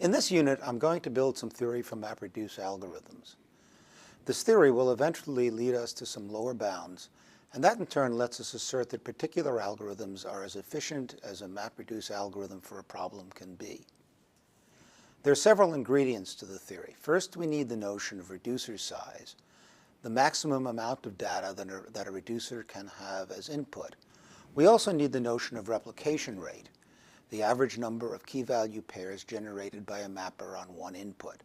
In this unit, I'm going to build some theory from MapReduce algorithms. This theory will eventually lead us to some lower bounds, and that in turn lets us assert that particular algorithms are as efficient as a MapReduce algorithm for a problem can be. There are several ingredients to the theory. First, we need the notion of reducer size, the maximum amount of data that a reducer can have as input. We also need the notion of replication rate, the average number of key-value pairs generated by a mapper on one input.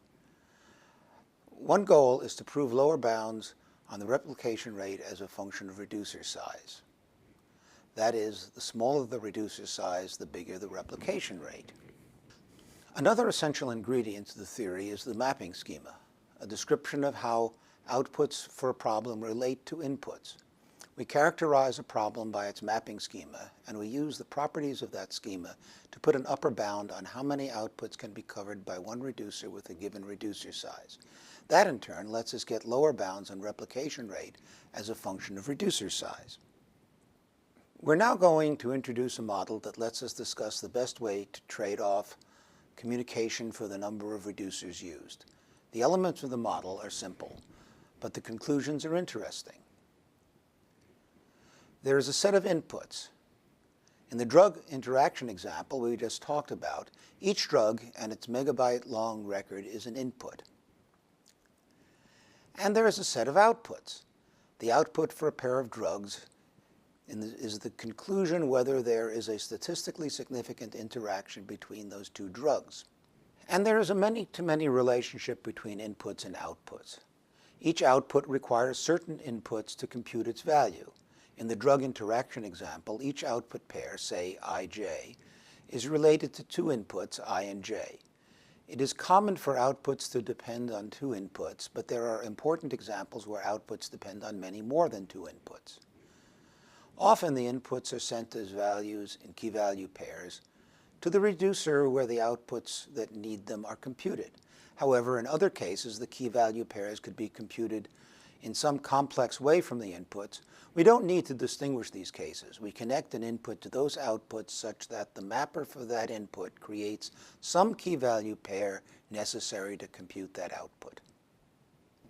One goal is to prove lower bounds on the replication rate as a function of reducer size. That is, the smaller the reducer size, the bigger the replication rate. Another essential ingredient to the theory is the mapping schema, a description of how outputs for a problem relate to inputs. We characterize a problem by its mapping schema, and we use the properties of that schema to put an upper bound on how many outputs can be covered by one reducer with a given reducer size. That, in turn, lets us get lower bounds on replication rate as a function of reducer size. We're now going to introduce a model that lets us discuss the best way to trade off communication for the number of reducers used. The elements of the model are simple, but the conclusions are interesting. There is a set of inputs. In the drug interaction example we just talked about, each drug and its megabyte-long record is an input. And there is a set of outputs. The output for a pair of drugs is the conclusion whether there is a statistically significant interaction between those two drugs. And there is a many-to-many relationship between inputs and outputs. Each output requires certain inputs to compute its value. In the drug interaction example, each output pair, say ij, is related to two inputs, I and j. It is common for outputs to depend on two inputs, but there are important examples where outputs depend on many more than two inputs. Often the inputs are sent as values in key-value pairs to the reducer where the outputs that need them are computed. However, in other cases, the key-value pairs could be computed in some complex way from the inputs. We don't need to distinguish these cases. We connect an input to those outputs such that the mapper for that input creates some key-value pair necessary to compute that output.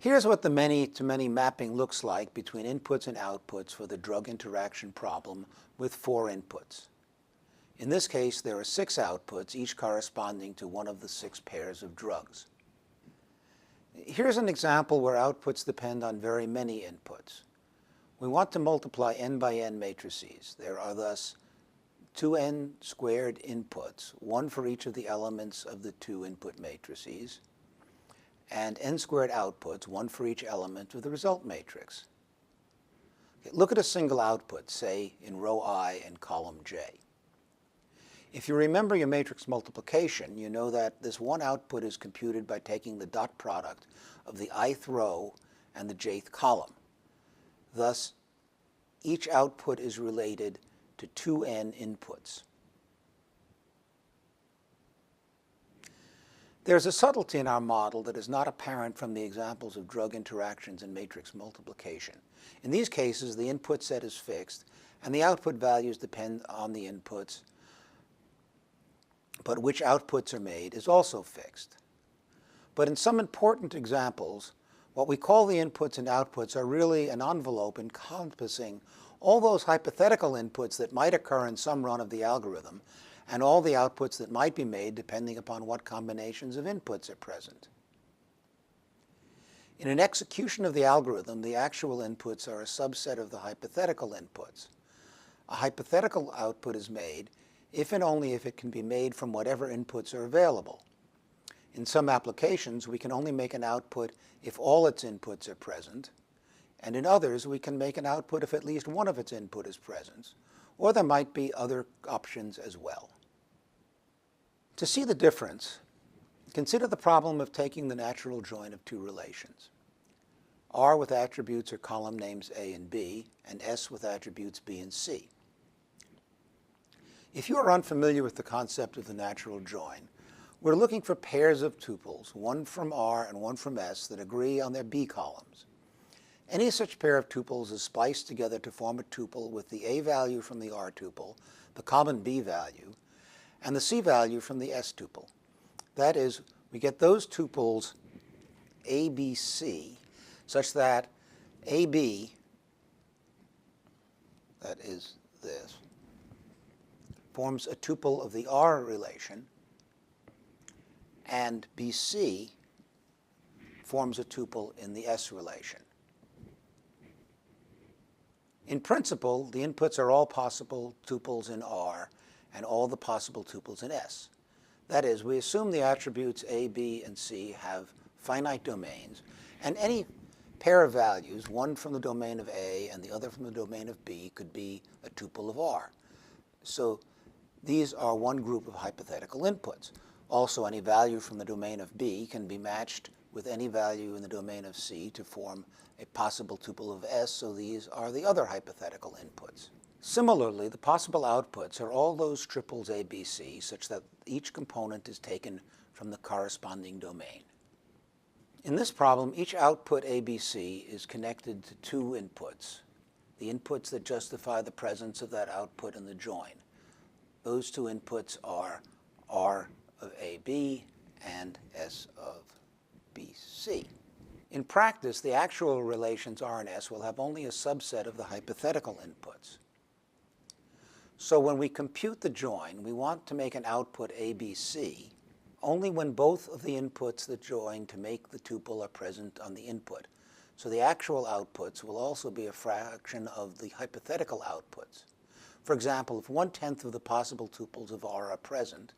Here's what the many-to-many mapping looks like between inputs and outputs for the drug interaction problem with 4 inputs. In this case, there are 6 outputs, each corresponding to one of the 6 pairs of drugs. Here's an example where outputs depend on very many inputs. We want to multiply n by n matrices. There are thus 2n squared inputs, one for each of the elements of the 2 input matrices, and n squared outputs, one for each element of the result matrix. Okay, look at a single output, say in row I and column j. If you remember your matrix multiplication, you know that this one output is computed by taking the dot product of the ith row and the jth column. Thus, each output is related to 2n inputs. There's a subtlety in our model that is not apparent from the examples of drug interactions and matrix multiplication. In these cases, the input set is fixed, and the output values depend on the inputs, but which outputs are made is also fixed. But in some important examples, what we call the inputs and outputs are really an envelope encompassing all those hypothetical inputs that might occur in some run of the algorithm, and all the outputs that might be made depending upon what combinations of inputs are present. In an execution of the algorithm, the actual inputs are a subset of the hypothetical inputs. A hypothetical output is made if and only if it can be made from whatever inputs are available. In some applications, we can only make an output if all its inputs are present, and in others, we can make an output if at least one of its input is present, or there might be other options as well. To see the difference, consider the problem of taking the natural join of 2 relations. R with attributes or column names A and B, and S with attributes B and C. If you are unfamiliar with the concept of the natural join, we're looking for pairs of tuples, one from R and one from S, that agree on their B columns. Any such pair of tuples is spliced together to form a tuple with the A value from the R tuple, the common B value, and the C value from the S tuple. That is, we get those tuples A, B, C such that AB, that is this, forms a tuple of the R relation, and BC forms a tuple in the S relation. In principle, the inputs are all possible tuples in R and all the possible tuples in S. That is, we assume the attributes A, B, and C have finite domains, and any pair of values, one from the domain of A and the other from the domain of B, could be a tuple of R. So these are one group of hypothetical inputs. Also, any value from the domain of B can be matched with any value in the domain of C to form a possible tuple of S, so these are the other hypothetical inputs. Similarly, the possible outputs are all those triples A, B, C, such that each component is taken from the corresponding domain. In this problem, each output ABC is connected to two inputs, the inputs that justify the presence of that output in the join. Those two inputs are R of AB and S of BC. In practice, the actual relations R and S will have only a subset of the hypothetical inputs. So when we compute the join, we want to make an output ABC only when both of the inputs that join to make the tuple are present on the input. So the actual outputs will also be a fraction of the hypothetical outputs. For example, if 1/10 of the possible tuples of R are present,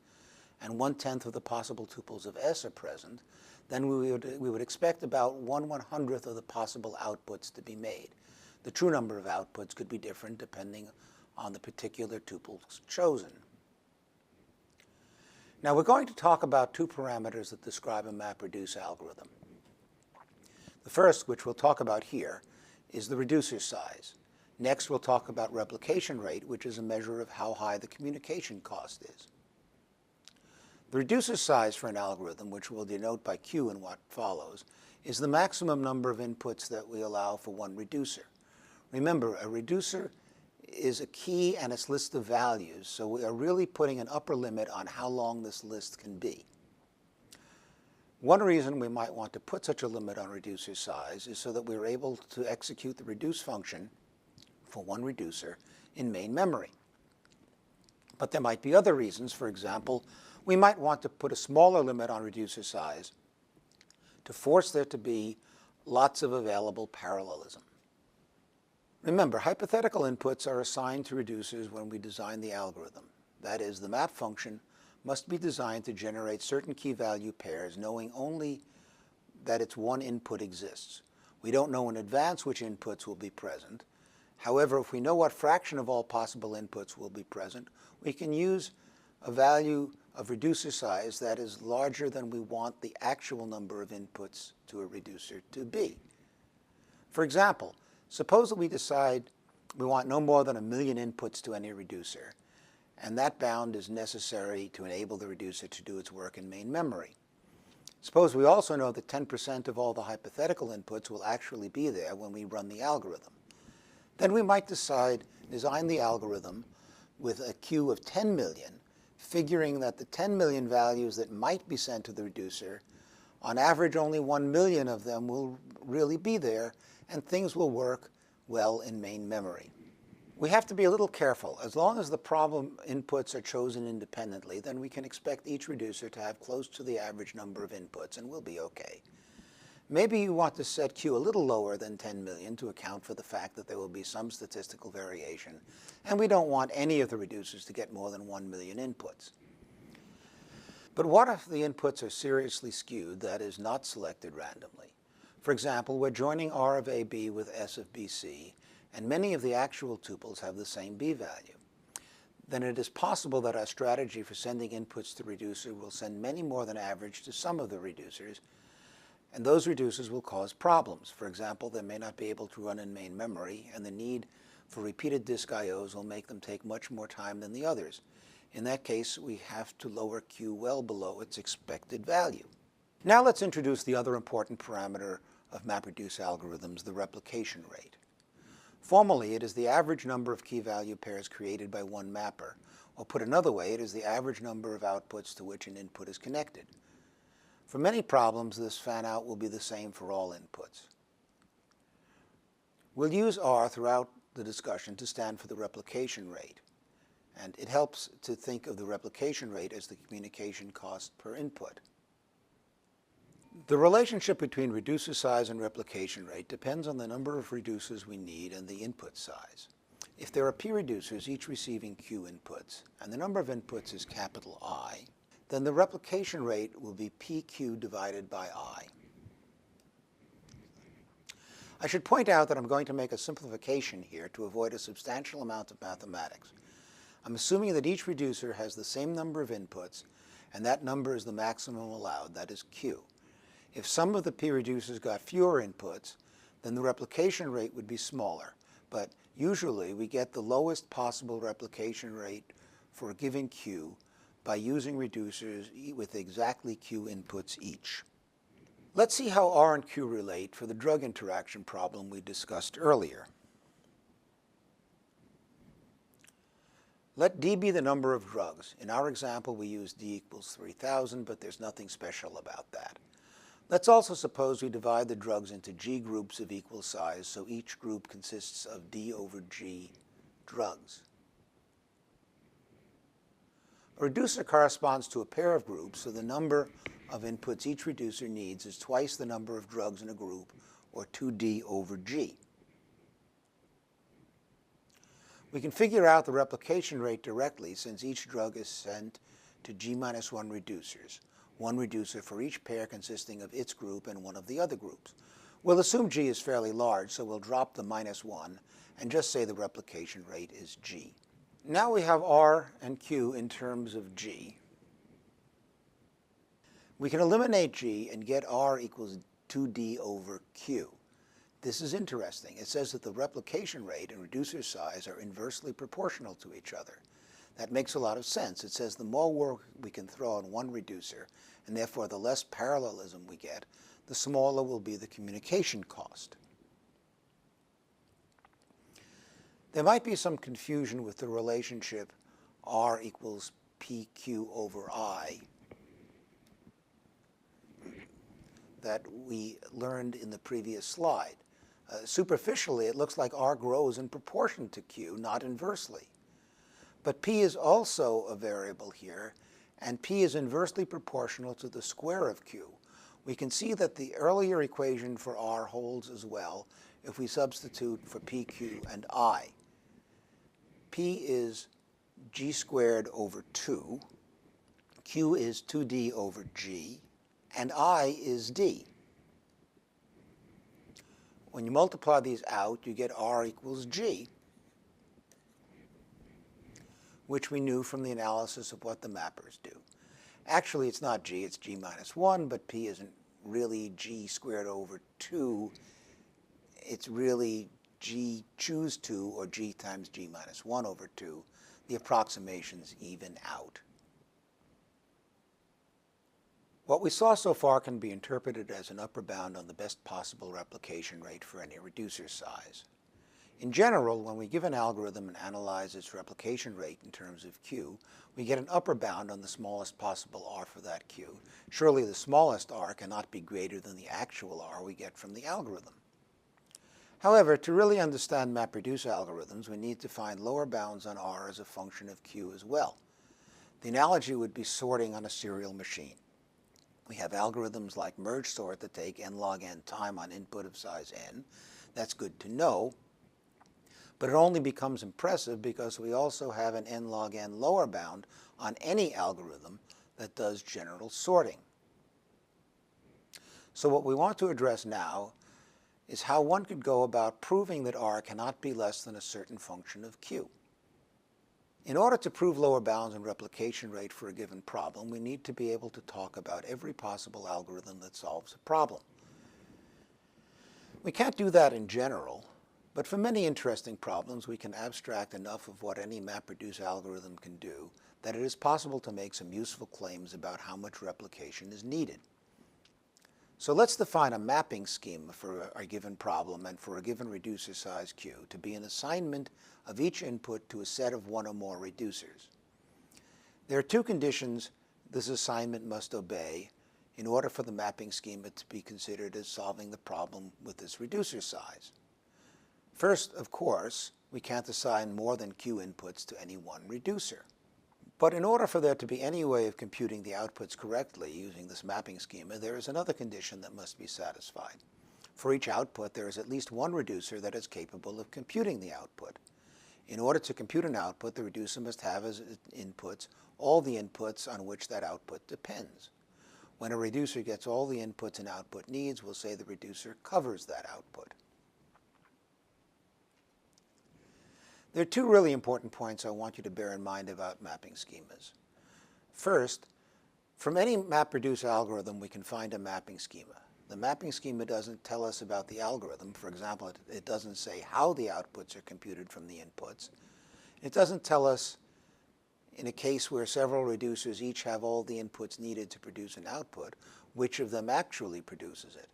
and 1/10 of the possible tuples of S are present, then we would expect about 1/100th of the possible outputs to be made. The true number of outputs could be different depending on the particular tuples chosen. Now we're going to talk about two parameters that describe a MapReduce algorithm. The first, which we'll talk about here, is the reducer size. Next, we'll talk about replication rate, which is a measure of how high the communication cost is. The reducer size for an algorithm, which we'll denote by Q in what follows, is the maximum number of inputs that we allow for one reducer. Remember, a reducer is a key and its list of values, so we are really putting an upper limit on how long this list can be. One reason we might want to put such a limit on reducer size is so that we're able to execute the reduce function for one reducer in main memory. But there might be other reasons. For example, we might want to put a smaller limit on reducer size to force there to be lots of available parallelism. Remember, hypothetical inputs are assigned to reducers when we design the algorithm. That is, the map function must be designed to generate certain key value pairs, knowing only that its one input exists. We don't know in advance which inputs will be present. However, if we know what fraction of all possible inputs will be present, we can use a value of reducer size that is larger than we want the actual number of inputs to a reducer to be. For example, suppose that we decide we want no more than 1 million inputs to any reducer, and that bound is necessary to enable the reducer to do its work in main memory. Suppose we also know that 10% of all the hypothetical inputs will actually be there when we run the algorithm. Then we might design the algorithm with a Q of 10 million, figuring that the 10 million values that might be sent to the reducer, on average only 1 million of them will really be there, and things will work well in main memory. We have to be a little careful. As long as the problem inputs are chosen independently, then we can expect each reducer to have close to the average number of inputs, and we'll be okay. Maybe you want to set Q a little lower than 10 million to account for the fact that there will be some statistical variation, and we don't want any of the reducers to get more than 1 million inputs. But what if the inputs are seriously skewed, that is, not selected randomly? For example, we're joining R of AB with S of BC, and many of the actual tuples have the same B value. Then it is possible that our strategy for sending inputs to reducer will send many more than average to some of the reducers, and those reducers will cause problems. For example, they may not be able to run in main memory, and the need for repeated disk IOs will make them take much more time than the others. In that case, we have to lower Q well below its expected value. Now let's introduce the other important parameter of MapReduce algorithms, the replication rate. Formally, it is the average number of key value pairs created by one mapper, or put another way, it is the average number of outputs to which an input is connected. For many problems, this fan-out will be the same for all inputs. We'll use R throughout the discussion to stand for the replication rate, and it helps to think of the replication rate as the communication cost per input. The relationship between reducer size and replication rate depends on the number of reducers we need and the input size. If there are p reducers, each receiving q inputs, and the number of inputs is capital I, then the replication rate will be pq divided by I. I should point out that I'm going to make a simplification here to avoid a substantial amount of mathematics. I'm assuming that each reducer has the same number of inputs, and that number is the maximum allowed, that is q. If some of the p reducers got fewer inputs, then the replication rate would be smaller, but usually we get the lowest possible replication rate for a given q by using reducers with exactly q inputs each. Let's see how R and Q relate for the drug interaction problem we discussed earlier. Let D be the number of drugs. In our example, we use D equals 3,000, but there's nothing special about that. Let's also suppose we divide the drugs into G groups of equal size, so each group consists of D over G drugs. A reducer corresponds to a pair of groups, so the number of inputs each reducer needs is twice the number of drugs in a group, or 2D over G. We can figure out the replication rate directly since each drug is sent to G minus 1 reducers, one reducer for each pair consisting of its group and one of the other groups. We'll assume G is fairly large, so we'll drop the minus 1 and just say the replication rate is G. Now we have R and Q in terms of G. We can eliminate G and get R equals 2D over Q. This is interesting. It says that the replication rate and reducer size are inversely proportional to each other. That makes a lot of sense. It says the more work we can throw on one reducer, and therefore the less parallelism we get, the smaller will be the communication cost. There might be some confusion with the relationship R equals PQ over I that we learned in the previous slide. Superficially, it looks like R grows in proportion to Q, not inversely. But P is also a variable here, and P is inversely proportional to the square of Q. We can see that the earlier equation for R holds as well if we substitute for PQ and I. P is G squared over 2, Q is 2D over G, and I is D. When you multiply these out, you get R equals G, which we knew from the analysis of what the mappers do. Actually, it's not G, it's G minus 1, but P isn't really G squared over 2. It's really G choose 2, or G times G minus 1 over 2. The approximations even out. What we saw so far can be interpreted as an upper bound on the best possible replication rate for any reducer size. In general, when we give an algorithm and analyze its replication rate in terms of Q, we get an upper bound on the smallest possible R for that Q. Surely the smallest R cannot be greater than the actual R we get from the algorithm. However, to really understand MapReduce algorithms, we need to find lower bounds on R as a function of Q as well. The analogy would be sorting on a serial machine. We have algorithms like merge sort that take n log n time on input of size n. That's good to know, but it only becomes impressive because we also have an n log n lower bound on any algorithm that does general sorting. So what we want to address now is how one could go about proving that R cannot be less than a certain function of Q. In order to prove lower bounds and replication rate for a given problem, we need to be able to talk about every possible algorithm that solves a problem. We can't do that in general, but for many interesting problems, we can abstract enough of what any MapReduce algorithm can do that it is possible to make some useful claims about how much replication is needed. So let's define a mapping scheme for a given problem and for a given reducer size Q to be an assignment of each input to a set of one or more reducers. There are two conditions this assignment must obey in order for the mapping schema to be considered as solving the problem with this reducer size. First, of course, we can't assign more than q inputs to any one reducer. But in order for there to be any way of computing the outputs correctly using this mapping schema, there is another condition that must be satisfied. For each output, there is at least one reducer that is capable of computing the output. In order to compute an output, the reducer must have as inputs all the inputs on which that output depends. When a reducer gets all the inputs an output needs, we'll say the reducer covers that output. There are two really important points I want you to bear in mind about mapping schemas. First, from any MapReduce algorithm, we can find a mapping schema. The mapping schema doesn't tell us about the algorithm. For example, it doesn't say how the outputs are computed from the inputs. It doesn't tell us, in a case where several reducers each have all the inputs needed to produce an output, which of them actually produces it.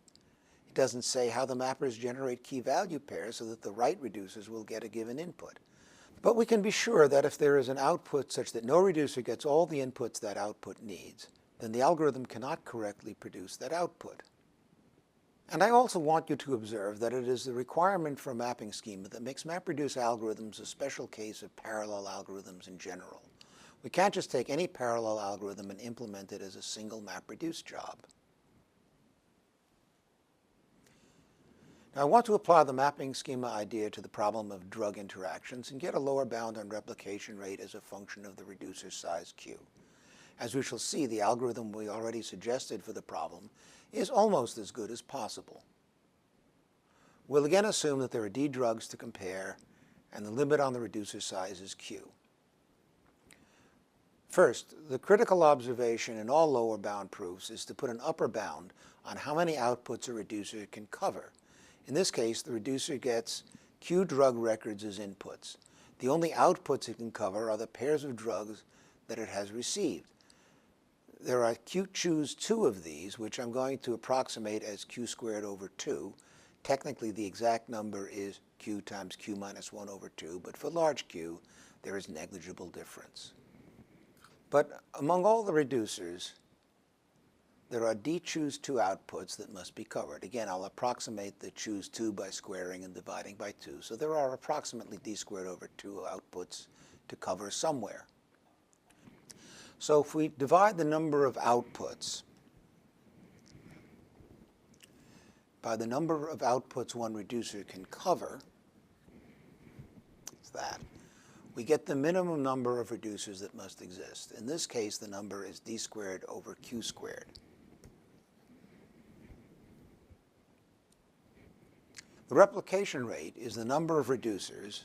It doesn't say how the mappers generate key-value pairs so that the right reducers will get a given input. But we can be sure that if there is an output such that no reducer gets all the inputs that output needs, then the algorithm cannot correctly produce that output. And I also want you to observe that it is the requirement for a mapping schema that makes MapReduce algorithms a special case of parallel algorithms in general. We can't just take any parallel algorithm and implement it as a single MapReduce job. Now, I want to apply the mapping schema idea to the problem of drug interactions and get a lower bound on replication rate as a function of the reducer size q. As we shall see, the algorithm we already suggested for the problem is almost as good as possible. We'll again assume that there are d drugs to compare, and the limit on the reducer size is q. First, the critical observation in all lower bound proofs is to put an upper bound on how many outputs a reducer can cover. In this case, the reducer gets q drug records as inputs. The only outputs it can cover are the pairs of drugs that it has received. There are choose 2 of these, which I'm going to approximate as q squared over 2. Technically, the exact number is q times q minus 1 over 2, but for large q, there is negligible difference. But among all the reducers, there are d choose 2 outputs that must be covered. Again, I'll approximate the choose 2 by squaring and dividing by 2. So there are approximately d squared over 2 outputs to cover somewhere. So if we divide the number of outputs by the number of outputs one reducer can cover, it's that, we get the minimum number of reducers that must exist. In this case, the number is d squared over q squared. The replication rate is the number of reducers,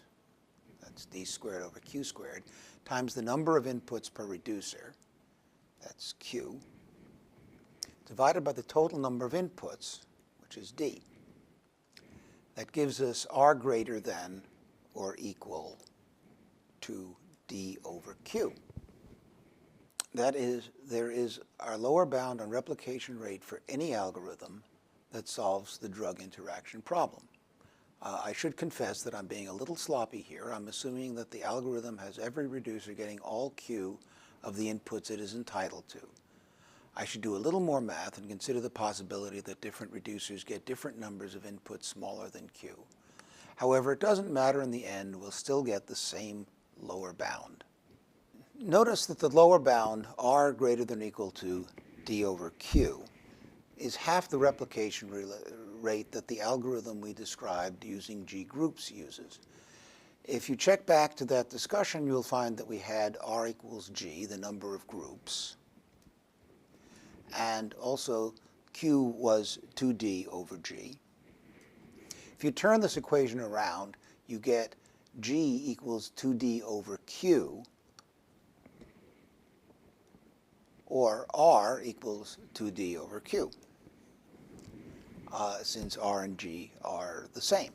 that's d squared over q squared, times the number of inputs per reducer, that's q, divided by the total number of inputs, which is d. That gives us r greater than or equal to d over q. That is, there is our lower bound on replication rate for any algorithm that solves the drug interaction problem. I should confess that I'm being a little sloppy here. I'm assuming that the algorithm has every reducer getting all q of the inputs it is entitled to. I should do a little more math and consider the possibility that different reducers get different numbers of inputs smaller than q. However, it doesn't matter in the end. We'll still get the same lower bound. Notice that the lower bound, r greater than or equal to d over q, is half the replication rate that the algorithm we described using G groups uses. If you check back to that discussion, you'll find that we had r equals g, the number of groups, and also q was 2d over g. If you turn this equation around, you get g equals 2d over q, or r equals 2d over q, since r and g are the same.